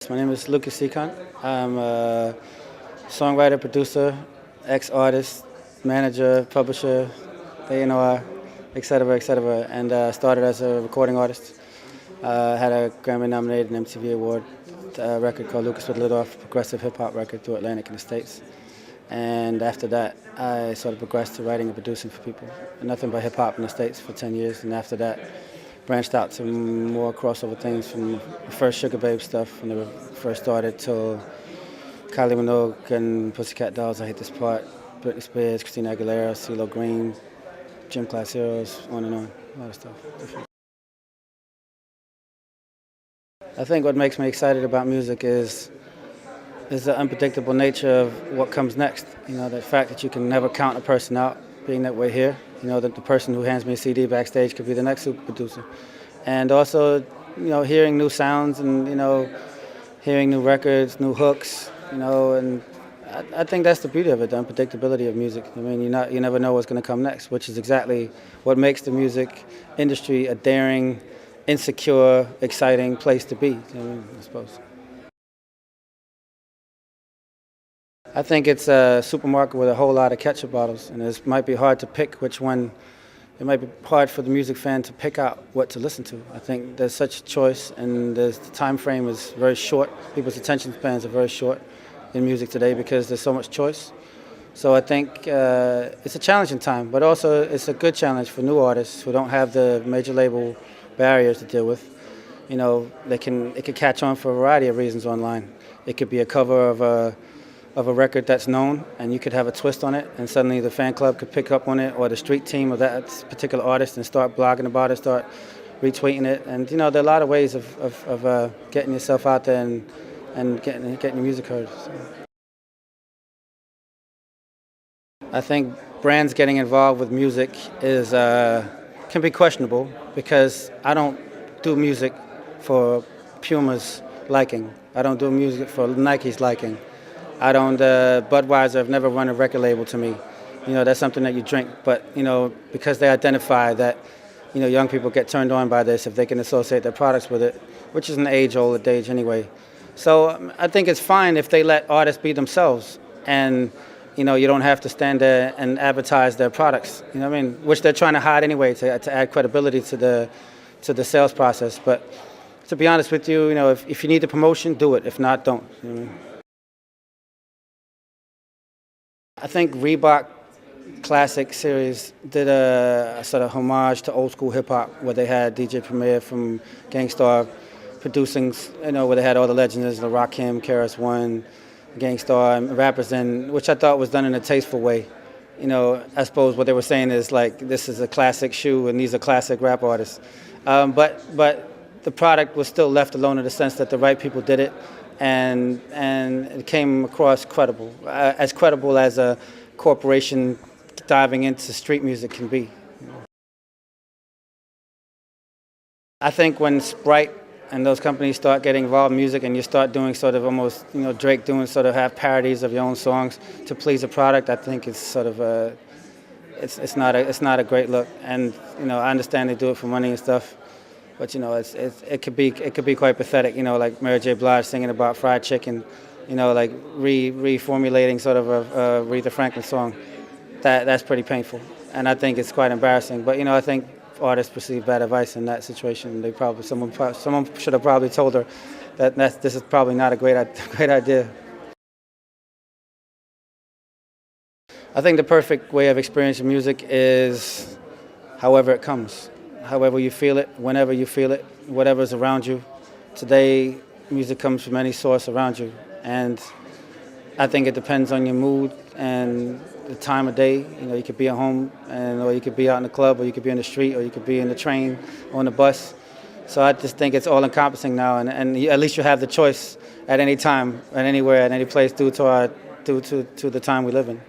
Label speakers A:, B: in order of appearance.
A: My name is Secan. I'm a songwriter, producer, ex-artist, manager, publisher, A&R, etc., and started as a recording artist. Had a Grammy-nominated and MTV Award record called Lucas with Lit Off, progressive hip-hop record through Atlantic in the States. And after that, I sort of progressed to writing and producing for people. Nothing but hip-hop in the States for 10 years, and after that, branched out to more crossover things, from the first Sugar Babe stuff when they first started till Kylie Minogue and Pussycat Dolls, I Hate This Part, Britney Spears, Christina Aguilera, CeeLo Green, Gym Class Heroes, on and on, a lot of stuff. I think what makes me excited about music is the unpredictable nature of what comes next. You know, the fact that you can never count a person out, being that we're here. You know, that the person who hands me a CD backstage could be the next super producer. And also, you know, hearing new sounds and, you know, hearing new records, new hooks, you know, and I think that's the beauty of it, the unpredictability of music. I mean, you never know what's going to come next, which is exactly what makes the music industry a daring, insecure, exciting place to be, I suppose. I think it's a supermarket with a whole lot of ketchup bottles, and it might be hard to pick which one. It might be hard for the music fan to pick out what to listen to. I think there's such a choice, and the time frame is very short. People's attention spans are very short in music today because there's so much choice. So I think it's a challenging time, but also it's a good challenge for new artists who don't have the major label barriers to deal with. You know, it could catch on for a variety of reasons online. It could be a cover of a record that's known, and you could have a twist on it, and suddenly the fan club could pick up on it, or the street team of that particular artist, and start blogging about it, start retweeting it. And you know, there are a lot of ways of getting yourself out there and getting your music heard. So. I think brands getting involved with music can be questionable, because I don't do music for Puma's liking. I don't do music for Nike's liking. I don't, Budweiser have never run a record label to me. You know, that's something that you drink, but, you know, because they identify that, you know, young people get turned on by this if they can associate their products with it, which is an age-old adage anyway. So I think it's fine if they let artists be themselves, and, you know, you don't have to stand there and advertise their products, you know what I mean, which they're trying to hide anyway to add credibility to the sales process. But to be honest with you, you know, if you need the promotion, do it. If not, don't. You know what I mean? I think Reebok Classic series did a sort of homage to old school hip hop, where they had DJ Premier from Gang Starr producing, you know, where they had all the legends, Rakim, KRS-One, Gang Starr, and rappers in, which I thought was done in a tasteful way. You know, I suppose what they were saying is like, this is a classic shoe and these are classic rap artists. But the product was still left alone in the sense that the right people did it. And it came across credible, as credible as a corporation diving into street music can be. I think when Sprite and those companies start getting involved in music, and you start doing sort of almost, you know, Drake doing sort of half parodies of your own songs to please a product, I think it's sort of it's not a great look. And, you know, I understand they do it for money and stuff. But, you know, it could be quite pathetic, you know, like Mary J. Blige singing about fried chicken, you know, like reformulating sort of a Aretha Franklin song. That's pretty painful, and I think it's quite embarrassing. But, you know, I think artists receive bad advice in that situation. Someone should have probably told her that this is probably not a great idea. I think the perfect way of experiencing music is however it comes. However you feel it, whenever you feel it, whatever's around you. Today, music comes from any source around you, and I think it depends on your mood and the time of day. You know, you could be at home, or you could be out in the club, or you could be in the street, or you could be in the train, on the bus. So I just think it's all-encompassing now, and at least you have the choice at any time, at anywhere, at any place, due to the time we live in.